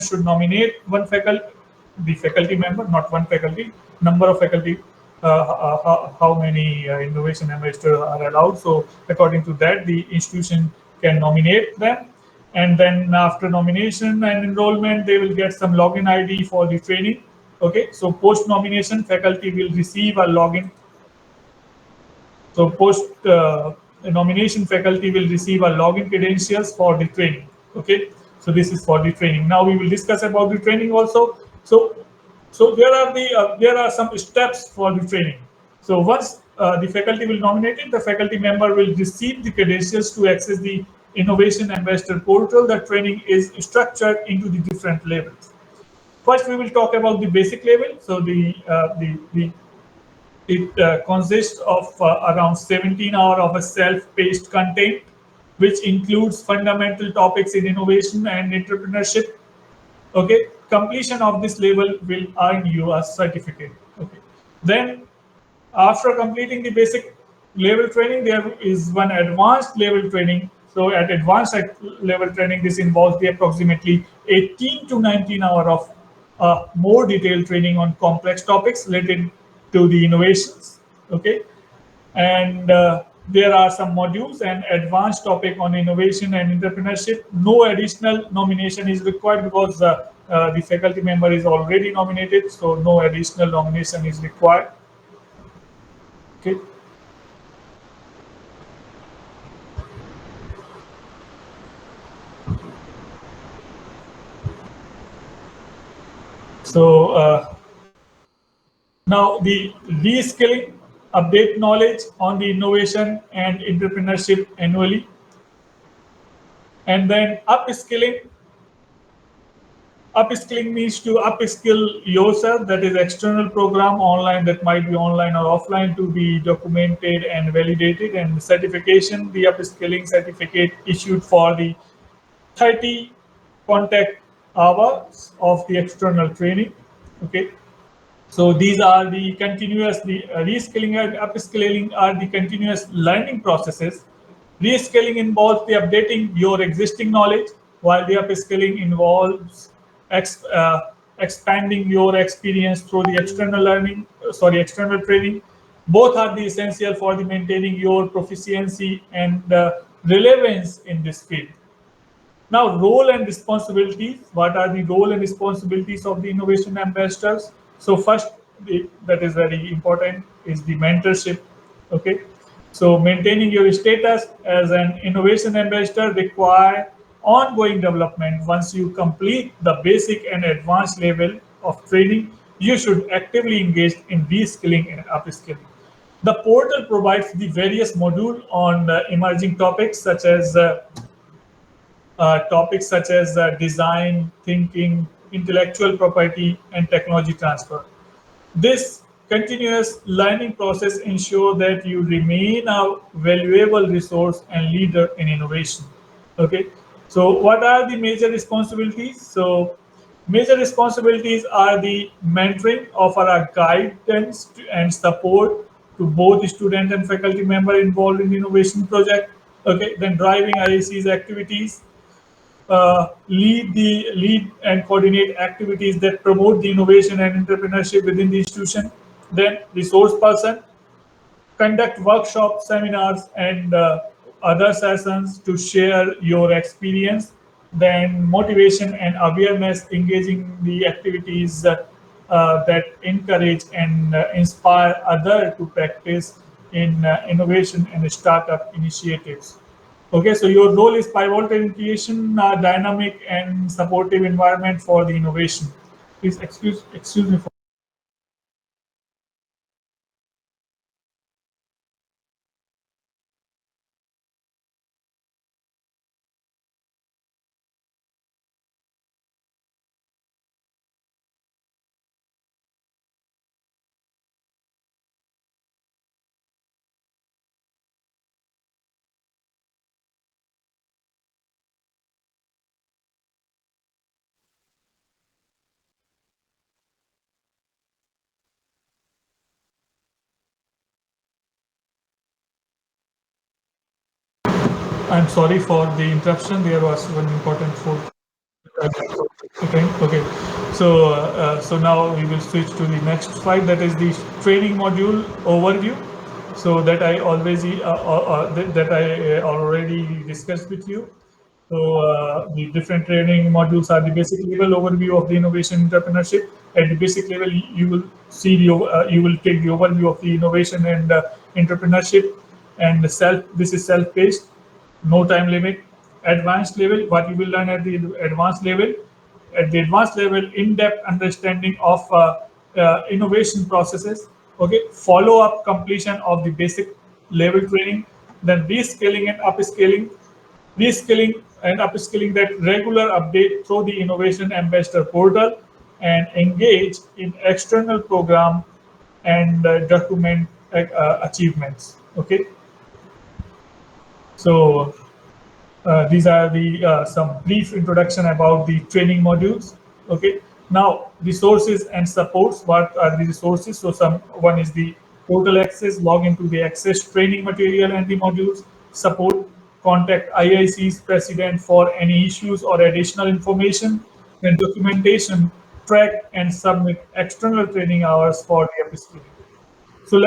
should nominate one faculty, the faculty member, not one faculty, number of faculty, how many innovation ambassadors are allowed. So according to that, the institution can nominate them. And then after nomination and enrollment, they will get some login ID for the training. Okay, so post nomination, faculty will receive a login. So post nomination, faculty will receive a login credentials for the training. Okay, so this is for the training. Now we will discuss about the training also. So there are some steps for the training. So once the faculty will nominate it, the faculty member will receive the credentials to access the Innovation Ambassador portal. The training is structured into the different levels. First, we will talk about the basic level. So the it consists of around 17 hours of a self-paced content, which includes fundamental topics in innovation and entrepreneurship. Okay, completion of this level will earn you a certificate. Okay, then after completing the basic level training, there is one advanced level training. So at advanced level training, this involves the approximately 18 to 19 hour of more detailed training on complex topics related to the innovations. Okay, and there are some modules and advanced topic on innovation and entrepreneurship. No additional nomination is required because the faculty member is already nominated, so no additional nomination is required. Okay. So now the reskilling, update knowledge on the innovation and entrepreneurship annually, and then upskilling. Upskilling means to upskill yourself. That is external program online, that might be online or offline, to be documented and validated. And certification, the upskilling certificate issued for the 30 contact hours of the external training. Okay. So these are the continuous, the reskilling and upskilling are the continuous learning processes. Reskilling involves the updating your existing knowledge, while the upskilling involves expanding your experience through the external learning, external training. Both are the essential for the maintaining your proficiency and relevance in this field. Now, role and responsibilities. What are the role and responsibilities of the innovation ambassadors? So first, that is very important, is the mentorship. Okay, so maintaining your status as an innovation ambassador require ongoing development. Once you complete the basic and advanced level of training, you should actively engage in reskilling and upskilling. The portal provides the various modules on emerging topics such as design, thinking, intellectual property, and technology transfer. This continuous learning process ensures that you remain a valuable resource and leader in innovation. Okay, so what are the major responsibilities? So major responsibilities are the mentoring, offer a guidance and support to both student and faculty member involved in the innovation project. Okay, then driving IAC's activities, lead and coordinate activities that promote the innovation and entrepreneurship within the institution. Then resource person, conduct workshops, seminars, and other sessions to share your experience. Then motivation and awareness, engaging the activities that encourage and inspire others to practice in innovation and startup initiatives. Okay, so your role is pivotal in creation a dynamic and supportive environment for the innovation. Please excuse me for. I'm sorry for the interruption. There was one important phone. Okay, okay. So now we will switch to the next slide. That is the training module overview. So that I always that I already discussed with you. So the different training modules are the basic level overview of the innovation entrepreneurship. At the basic level, you will see you will take the overview of the innovation and entrepreneurship, and the self. This is self-paced, no time limit. Advanced level, what you will learn at the advanced level. At the advanced level, in-depth understanding of innovation processes. Okay, follow-up completion of the basic level training, then reskilling and upskilling, reskilling and upskilling, that regular update through the innovation ambassador portal, and engage in external program and document achievements. Okay, so these are the some brief introduction about the training modules. Okay, now resources and supports. What are the resources? So some one is the portal access, log into the access training material and the modules. Support, contact IIC's president for any issues or additional information. Then documentation, track and submit external training hours for the upskilling. So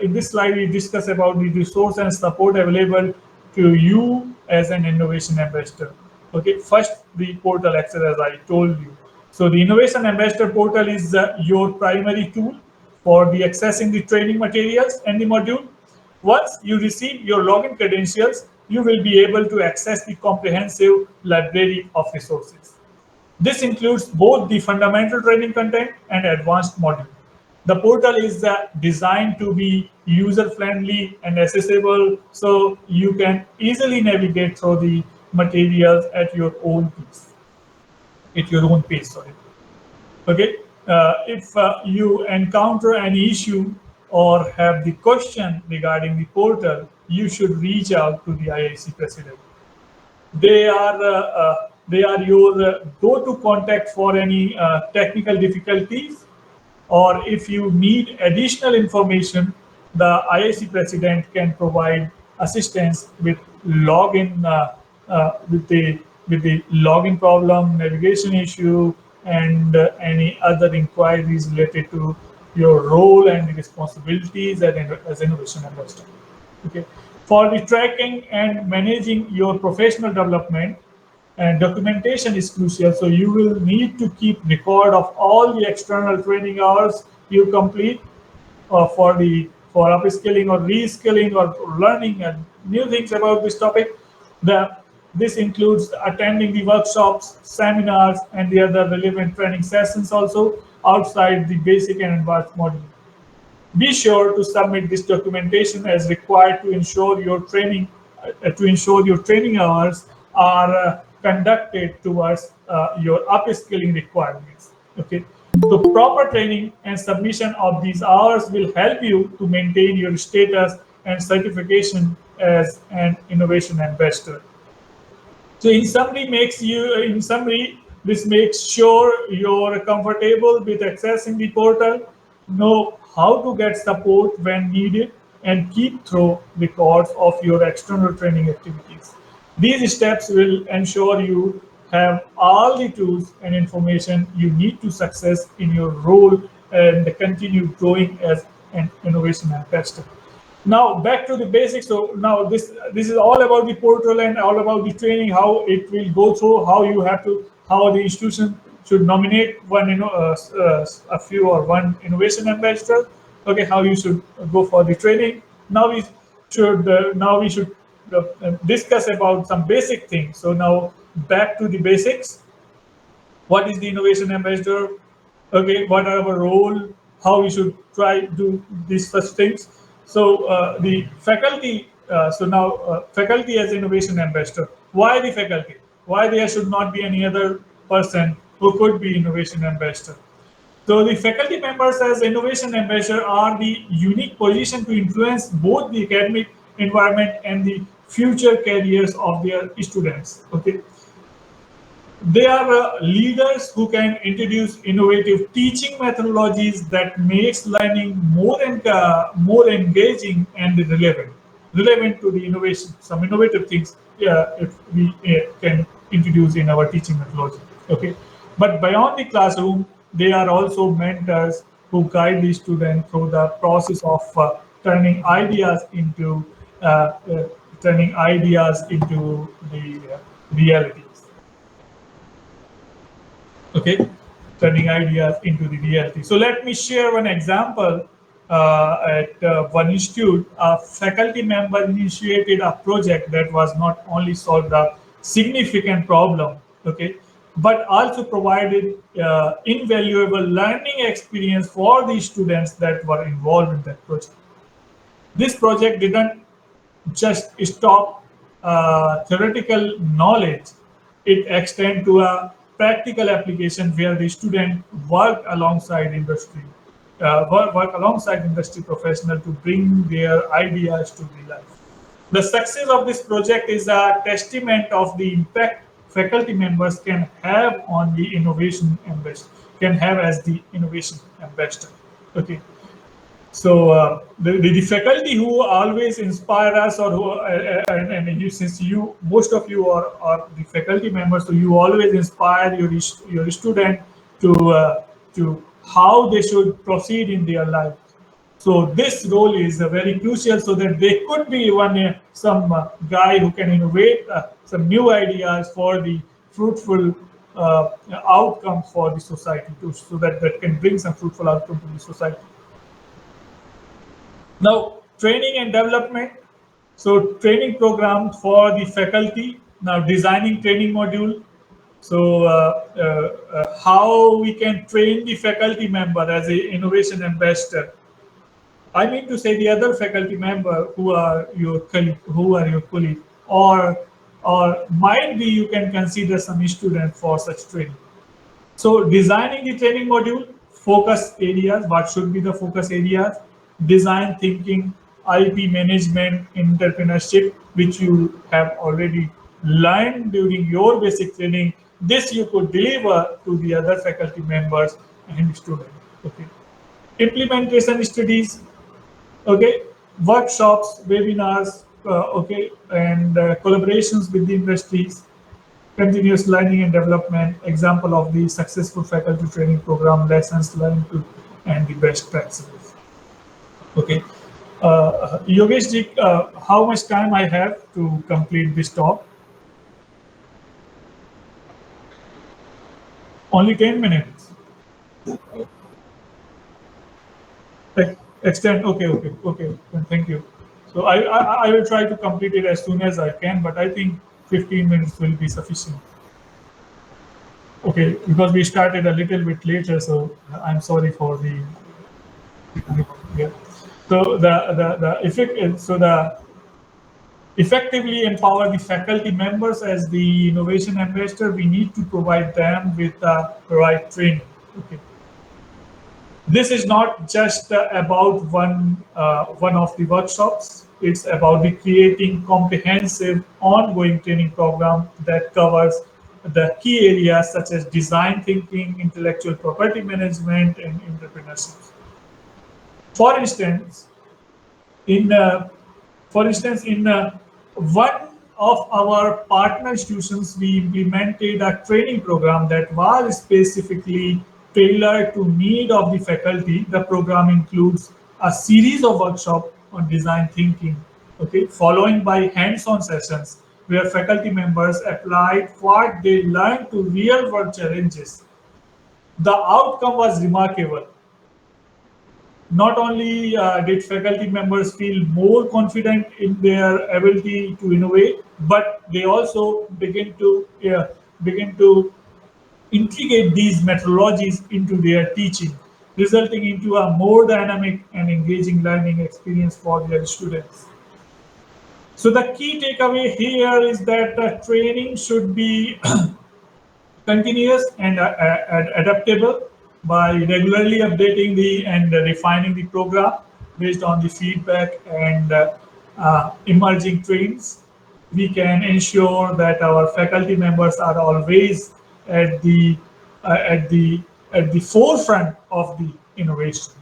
in this slide we discuss about the resource and support available to you as an innovation ambassador. Okay, first the portal access, as I told you. So the innovation ambassador portal is your primary tool for the accessing the training materials and the module. Once you receive your login credentials, you will be able to access the comprehensive library of resources. This includes both the fundamental training content and advanced module. The portal is designed to be user friendly and accessible, so you can easily navigate through the materials at your own pace. At your own pace, sorry. Okay. If you encounter any issue or have the question regarding the portal, you should reach out to the IIC president. They are your go-to contact for any technical difficulties, or if you need additional information, the IIC president can provide assistance with login with the login problem, navigation issue, and any other inquiries related to your role and responsibilities as innovation ambassador. Okay. For the tracking and managing your professional development, and documentation is crucial. So you will need to keep record of all the external training hours you complete for upskilling or reskilling or learning and new things about this topic. The, this includes attending the workshops, seminars, and the other relevant training sessions also outside the basic and advanced module. Be sure to submit this documentation as required to ensure your training hours are conducted towards your upskilling requirements. Okay. So proper training and submission of these hours will help you to maintain your status and certification as an innovation ambassador. So in summary, this makes sure you're comfortable with accessing the portal, know how to get support when needed, and keep through records of your external training activities. These steps will ensure you have all the tools and information you need to success in your role and continue growing as an innovation ambassador. Now back to the basics. So now this is all about the portal and all about the training, how it will go through, how you have to, how the institution should nominate one, a few or one innovation ambassador. Okay, how you should go for the training. Now we should discuss about some basic things. So now back to the basics. What is the innovation ambassador? Okay, what are our role? How we should try to do these such things? So the faculty. So now faculty as innovation ambassador. Why the faculty? Why there should not be any other person who could be innovation ambassador? So the faculty members as innovation ambassador are the unique position to influence both the academic environment and the future careers of their students. Okay, they are leaders who can introduce innovative teaching methodologies that makes learning more engaging and relevant to the innovation. Some innovative things, yeah, if we can introduce in our teaching methodology. Okay, but beyond the classroom, they are also mentors who guide the student through the process of turning ideas into uh, uh, the realities. Okay, turning ideas into the reality. So let me share one example. At one institute, a faculty member initiated a project that was not only solved a significant problem, okay, but also provided invaluable learning experience for the students that were involved in that project. This project didn't just stop theoretical knowledge, it extend to a practical application where the student work alongside industry professional to bring their ideas to the life. The success of this project is a testament of the impact faculty members can have on the innovation ambassador, can have as the innovation ambassador. Okay, so the faculty who always inspire us, or who and you, since you most of you are the faculty members, so you always inspire your student to how they should proceed in their life. So this role is very crucial, so that they could be one some guy who can innovate some new ideas for the fruitful outcomes for the society, too, so that that can bring some fruitful outcome to the society. Now, training and development. So, training program for the faculty. Now, designing training module. So, how we can train the faculty member as a innovation ambassador. I mean to say the other faculty member who are your colleague, or might be you can consider some student for such training. So designing the training module, focus areas, what should be the focus areas, design thinking, IP management, entrepreneurship, which you have already learned during your basic training. This you could deliver to the other faculty members and students. Okay. Implementation studies, okay, workshops, webinars, okay, and collaborations with the industries, continuous learning and development, example of the successful faculty training program, lessons learned to, and the best practices. Okay. Yogesh ji, how much time I have to complete this talk? Only 10 minutes. Extend. Okay, okay, okay. Thank you. So I will try to complete it as soon as I can, but I think 15 minutes will be sufficient. Okay, because we started a little bit later, so I'm sorry for the yeah. So the effectively empower the faculty members as the innovation ambassador, we need to provide them with the right training. Okay. This is not just about one of the workshops. It's about the creating comprehensive ongoing training program that covers the key areas such as design thinking, intellectual property management, and entrepreneurship. For instance, in one of our partner institutions, we implemented a training program that was specifically tailored to need of the faculty. The program includes a series of workshops on design thinking, okay, following by hands-on sessions where faculty members applied what they learned to real-world challenges. The outcome was remarkable. Not only did faculty members feel more confident in their ability to innovate, but they also begin to integrate these methodologies into their teaching, resulting into a more dynamic and engaging learning experience for their students. So the key takeaway here is that training should be continuous and adaptable. By regularly updating the and refining the program based on the feedback and emerging trends, we can ensure that our faculty members are always at the uh, at the at the forefront of the innovation.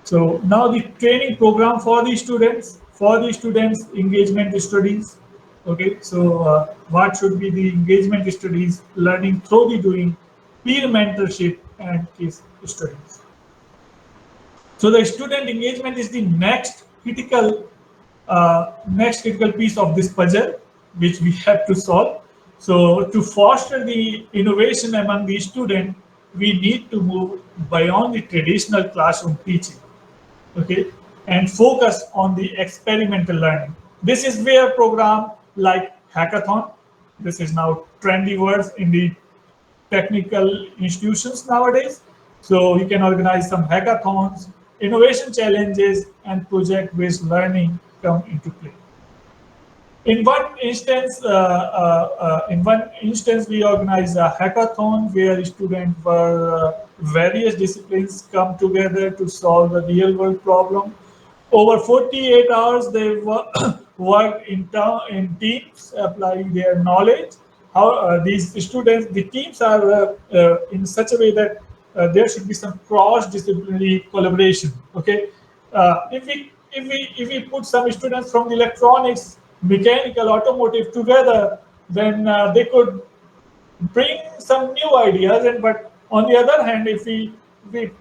So now the training program for the students engagement studies. Okay, so what should be the engagement studies, learning through the doing, peer mentorship, and case studies. So the student engagement is the next critical piece of this puzzle, which we have to solve. So to foster the innovation among the student, we need to move beyond the traditional classroom teaching, okay, and focus on the experimental learning. This is where program like hackathon, this is now trendy words in the technical institutions nowadays. So you can organize some hackathons, innovation challenges, and project-based learning come into play. In one instance, we organized a hackathon where students for various disciplines come together to solve a real-world problem. Over 48 hours, they worked in teams, applying their knowledge. How these students, the teams are in such a way that there should be some cross-disciplinary collaboration. Okay, if we put some students from electronics, mechanical, automotive together, then they could bring some new ideas. And but on the other hand, if we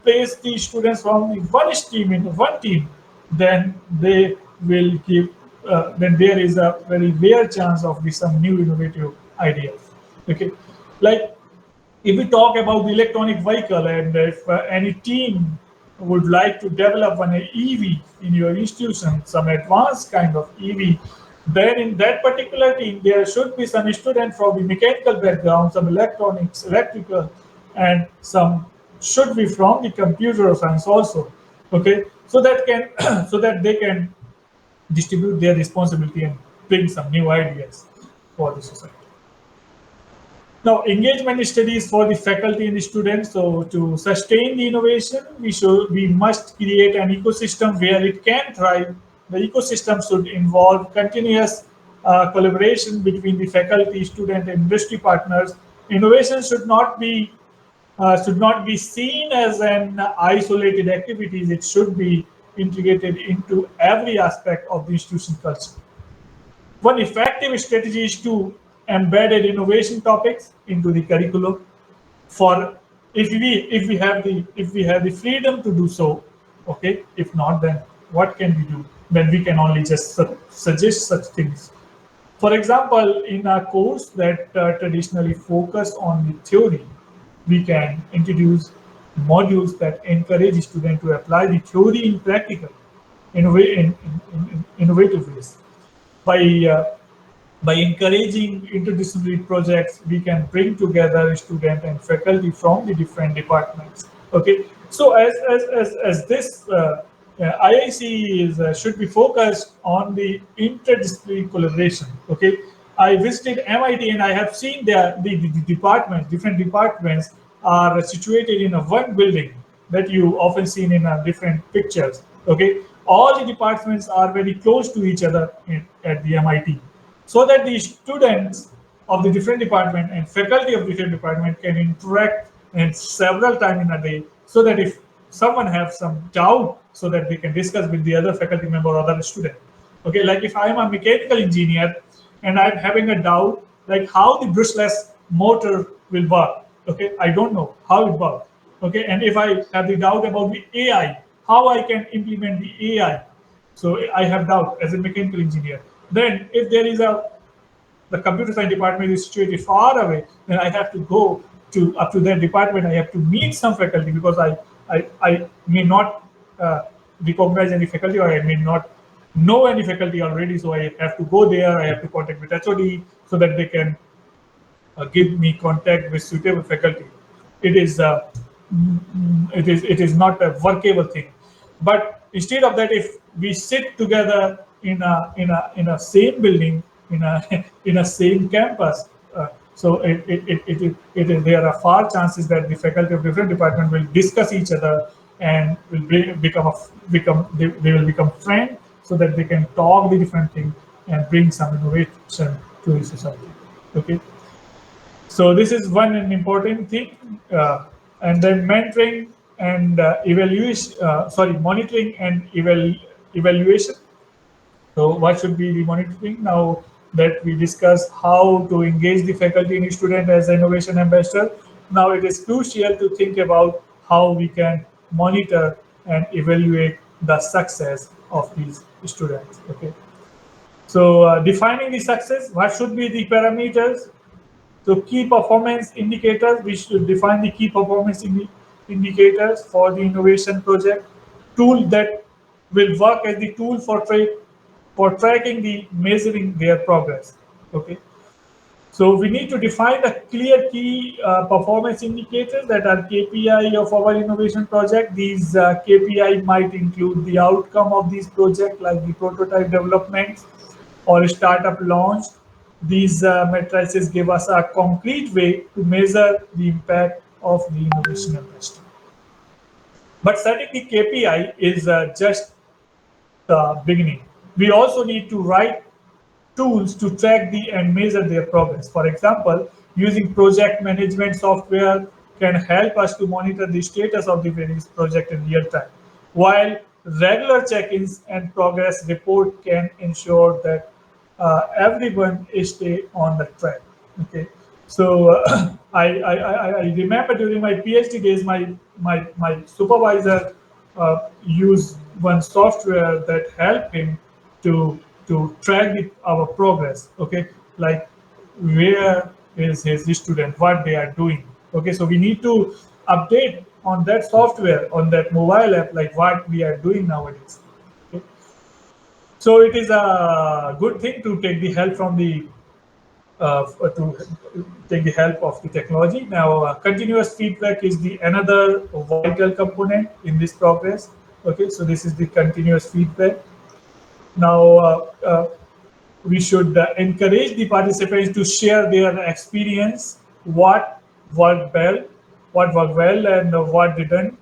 place the students from one stream into one team, then they will give. Then there is a very rare chance of some new innovative ideas. Okay, like if we talk about the electronic vehicle, and if any team would like to develop an EV in your institution, some advanced kind of EV, then in that particular team, there should be some student from the mechanical background, some electronics, electrical, and some should be from the computer science also. Okay, so that can so that they can distribute their responsibility and bring some new ideas for the society. Now, engagement studies for the faculty and the students. So, to sustain the innovation, we must create an ecosystem where it can thrive. The ecosystem should involve continuous collaboration between the faculty, student, and industry partners. Innovation should not be seen as an isolated activities. It should be integrated into every aspect of the institution culture. One effective strategy is to embed innovation topics into the curriculum. For if we have the freedom to do so, okay. If not, then what can we do? Then we can only just suggest such things. For example, in a course that traditionally focus on the theory, we can introduce modules that encourage students to apply the theory in practical, in innovative ways. By by encouraging interdisciplinary projects, we can bring together student and faculty from the different departments. Okay, so as this IIC should be focused on the interdisciplinary collaboration. Okay, I visited MIT and I have seen the departments, different departments are situated in a one building that you often seen in different pictures. Okay, all the departments are very close to each other at the MIT, so that the students of the different department and faculty of different department can interact and several times in a day, so that if someone has some doubt, so that they can discuss with the other faculty member or other student. Okay, like if I am a mechanical engineer and I'm having a doubt, like how the brushless motor will work. Okay, I don't know how it works. Okay, and if I have the doubt about the AI, how I can implement the AI. So I have doubt as a mechanical engineer. Then if there is the computer science department is situated far away, then I have to go to up to that department. I have to meet some faculty because I may not recognize any faculty, or I may not know any faculty already. So I have to go there. I have to contact with HOD so that they can give me contact with suitable faculty. It is it is not a workable thing. But instead of that, if we sit together in a same building, in a in a same campus, so there are far chances that the faculty of different department will discuss each other and will they will become friends, so that they can talk the different things and bring some innovation to the society. Okay, so this is one an important thing, and then mentoring and evaluation. Sorry, monitoring and evaluation. So what should be the monitoring? Now that we discussed how to engage the faculty and student as innovation ambassador. Now it is crucial to think about how we can monitor and evaluate the success of these students. Okay. So defining the success, what should be the parameters? So key performance indicators, we should define the key performance indicators for the innovation project. Tool that will work as the tool for tracking the measuring their progress. Okay. So we need to define a clear key performance indicators that are KPI of our innovation project. These KPI might include the outcome of these projects, like the prototype development or startup launch. These matrices give us a concrete way to measure the impact of the innovation investment. But setting the KPI is just the beginning. We also need to write tools to track and measure their progress. For example, using project management software can help us to monitor the status of the various project in real time, while regular check-ins and progress report can ensure that everyone stay on the track. Okay, so I remember during my PhD days, my supervisor used one software that helped him to track our progress. Okay, like where is his student, what they are doing. Okay, so we need to update on that software on that mobile app, like what we are doing nowadays. Okay? So it is a good thing to take the help from the to take the help of the technology. Now, continuous feedback is the another vital component in this progress. Okay, so this is the continuous feedback. Now, we should encourage the participants to share their experience, what worked well, and what didn't,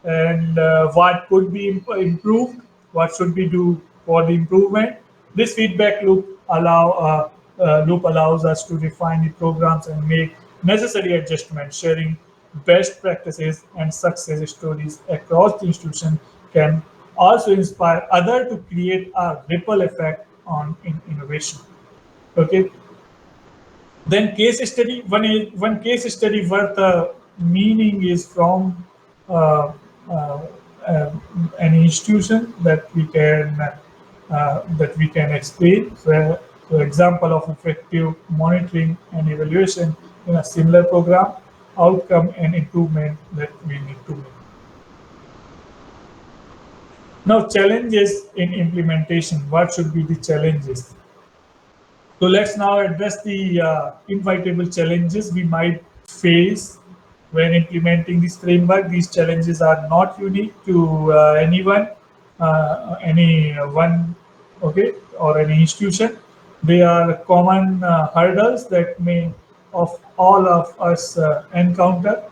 and what could be improved, what should we do for the improvement. This feedback loop allows us to refine the programs and make necessary adjustments. Sharing best practices and success stories across the institution can also inspire others to create a ripple effect on innovation. Okay, then case study. One case study worth meaning is from uh, uh, uh, an institution that we can explain. So, example of effective monitoring and evaluation in a similar program, outcome and improvement that we need to make. Now, challenges in implementation. What should be the challenges? So let's now address the inevitable challenges we might face when implementing this framework. These challenges are not unique to anyone, okay, or any institution. They are common hurdles that may of all of us encounter.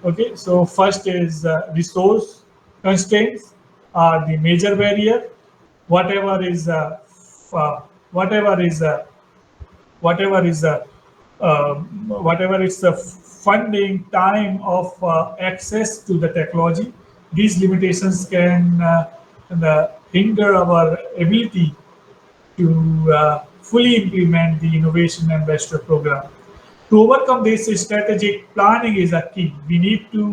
Okay, so first is resource constraints are the major barrier. Whatever is uh, whatever is whatever is the whatever is the funding, time of access to the technology. These limitations can hinder our ability to fully implement the innovation ambassador program. To overcome this, strategic planning is a key. We need to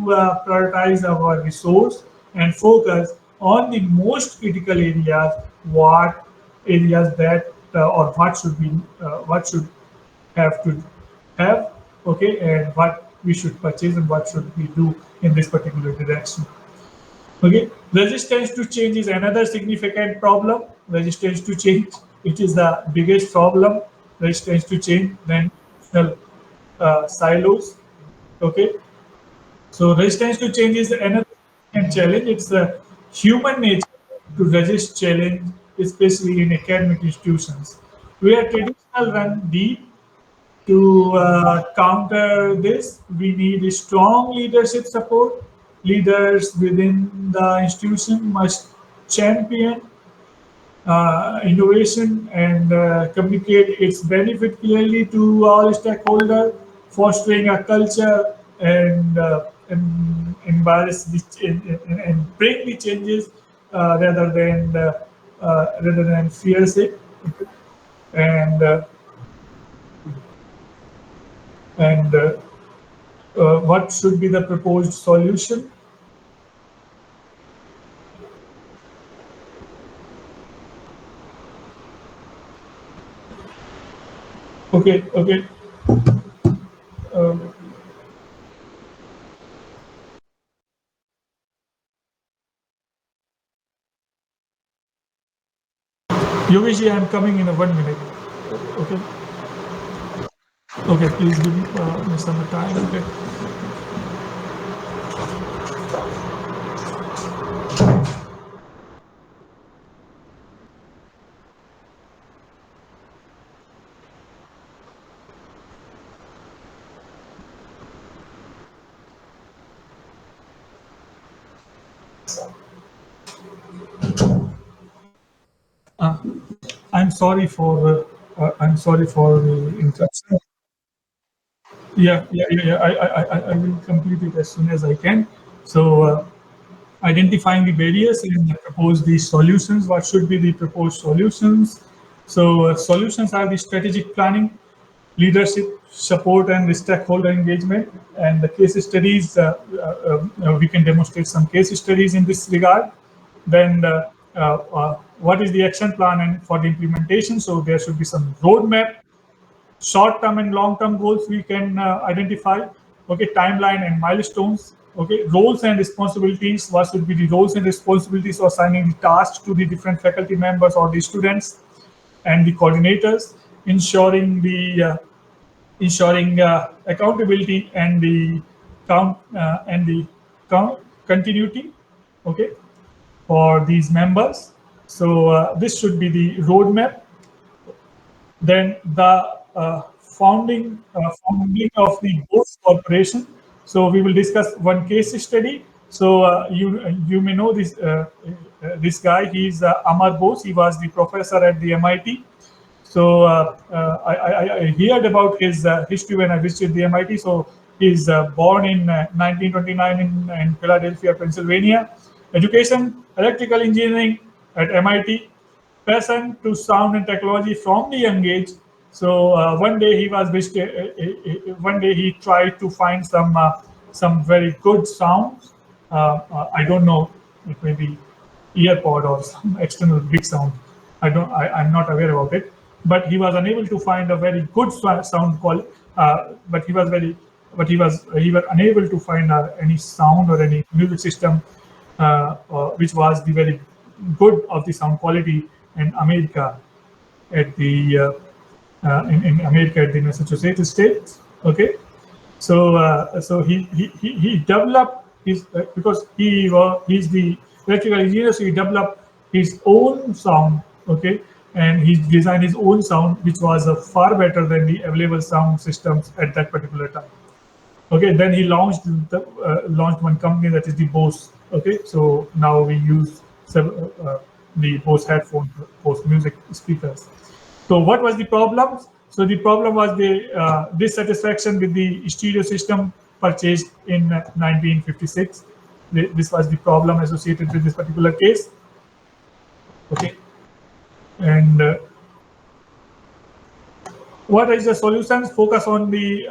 prioritize our resource and focus on the most critical areas. What areas that or what should have to have, okay, and what we should purchase and what should we do in this particular direction. Okay, resistance to change is another significant problem. Resistance to change, it is the biggest problem. Resistance to change, then silos. Okay, so resistance to change is another challenge. It's a human nature to resist challenge, especially in academic institutions, where traditional run deep. To counter this, we need a strong leadership support. Leaders within the institution must champion innovation and communicate its benefit clearly to all stakeholders, fostering a culture and embrace and bring the changes rather than fear it. and and what should be the proposed solution? Okay, okay. Um, Yogesh, I'm coming in a 1 minute. Okay, okay. Please give me some time. Okay. Uh, I'm sorry for the interruption. Yeah. I will complete it as soon as I can. So, identifying the barriers and propose the solutions. What should be the proposed solutions? So, solutions are the strategic planning, leadership, support, and the stakeholder engagement. And the case studies, we can demonstrate some case studies in this regard. Then, what is the action plan and for the implementation? So, there should be some roadmap, short-term and long-term goals we can identify. Okay, timeline and milestones. Okay, roles and responsibilities. What should be the roles and responsibilities for assigning the tasks to the different faculty members or the students and the coordinators, ensuring accountability and the count continuity. Okay, for these members. So this should be the roadmap. Then the founding of the Bose Corporation. So we will discuss one case study. So you may know this guy. He's Amar Bose. He was the professor at the MIT. So I heard about his history when I visited the MIT. So he's born in 1929 in Philadelphia, Pennsylvania. Education, electrical engineering at MIT. Passion to sound and technology from the young age. So one day he tried to find some very good sounds. I don't know, it may be earpod or some external big sound. I'm not aware about it. But he was unable to find a very good sound quality. But he was unable to find any sound or any music system which was the very good of the sound quality in America at the in America at the Massachusetts state. Okay, so he developed his because he's the electrical engineer, so he developed his own sound. Okay, and he designed his own sound, which was far better than the available sound systems at that particular time. Okay, then he launched one company that is the Bose. Okay, so now we use the Bose headphone, Bose music speakers. So what was the problem? So the problem was the dissatisfaction with the stereo system purchased in 1956. This was the problem associated with this particular case. Okay, and what is the solutions? Focus on the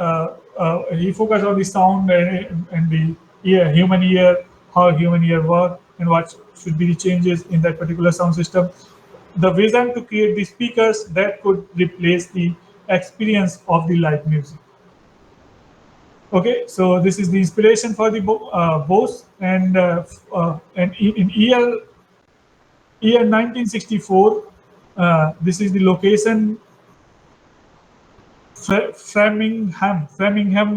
he focused on the sound and the human ear, how human ear work, and what should be the changes in that particular sound system. The vision to create the speakers that could replace the experience of the live music. Okay, so this is the inspiration for the Bose, and in year 1964, this is the location Framingham,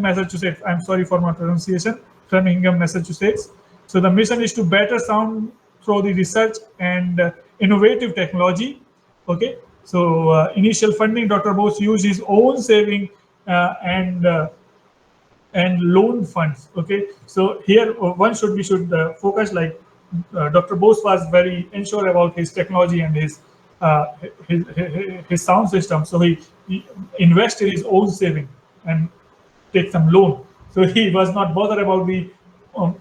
Massachusetts. I'm sorry for my pronunciation. Framingham, Massachusetts. So the mission is to better sound through the research and innovative technology. Okay. So initial funding, Dr. Bose used his own saving and loan funds. Okay, so here one should we should focus like Dr. Bose was very unsure about his technology and uh, his sound system, so he invested his own saving and take some loan. So he was not bothered about the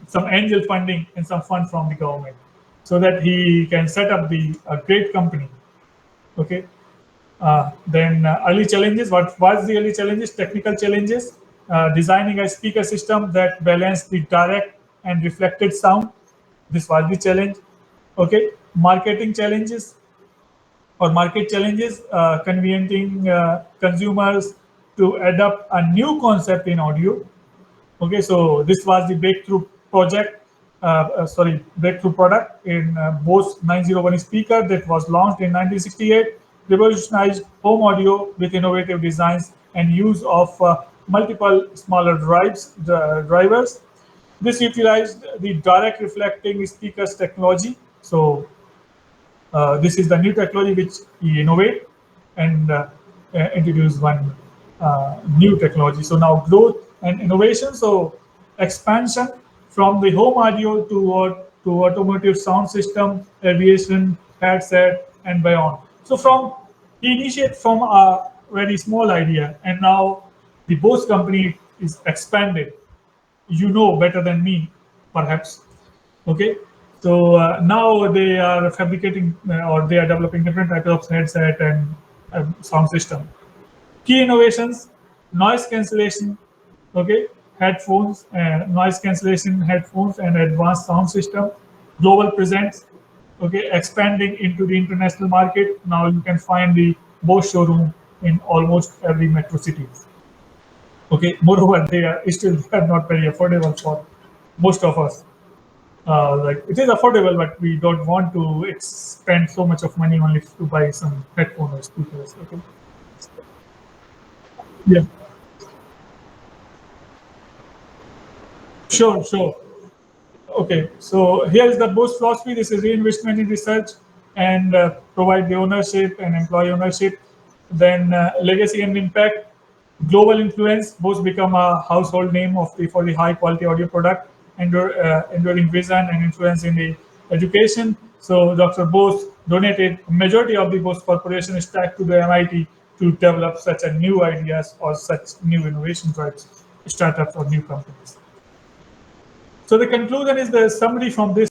some angel funding and some fund from the government, so that he can set up the a great company. Okay, Then early challenges. What was the early challenges? Technical challenges. Designing a speaker system that balanced the direct and reflected sound. This was the challenge. Okay. Marketing challenges or market challenges. Convincing consumers to adopt a new concept in audio. Okay, so this was the breakthrough project, breakthrough product in Bose 901 speaker that was launched in 1968, revolutionized home audio with innovative designs and use of multiple smaller drivers. This utilized the direct reflecting speakers technology. So this is the new technology which we innovate and introduce one new technology. So now growth and innovation. So expansion from the home audio to automotive sound system, aviation, headset, and beyond. So from he initiate from a very small idea, and now the Bose company is expanded. You know better than me, perhaps. Okay, so now they are fabricating or they are developing different types of headset and sound system. Key innovations: noise cancellation, okay, headphones, noise cancellation headphones, and advanced sound system. Global presence, okay, expanding into the international market. Now you can find the Bosch showroom in almost every metro city. Okay, moreover, they are not very affordable for most of us. Like it is affordable, but we don't want to spend so much of money only to buy some headphone or speakers. Okay. Yeah. Sure. Sure. Okay, so here is the Bose philosophy. This is reinvestment in research and provide the ownership and employee ownership. Then legacy and impact, global influence. Bose become a household name for the high quality audio product, enduring vision and influence in the education. So Dr. Bose donated a majority of the Bose Corporation stack to the MIT to develop such a new ideas or such new innovation drives, startups or new companies. So the conclusion is the summary from this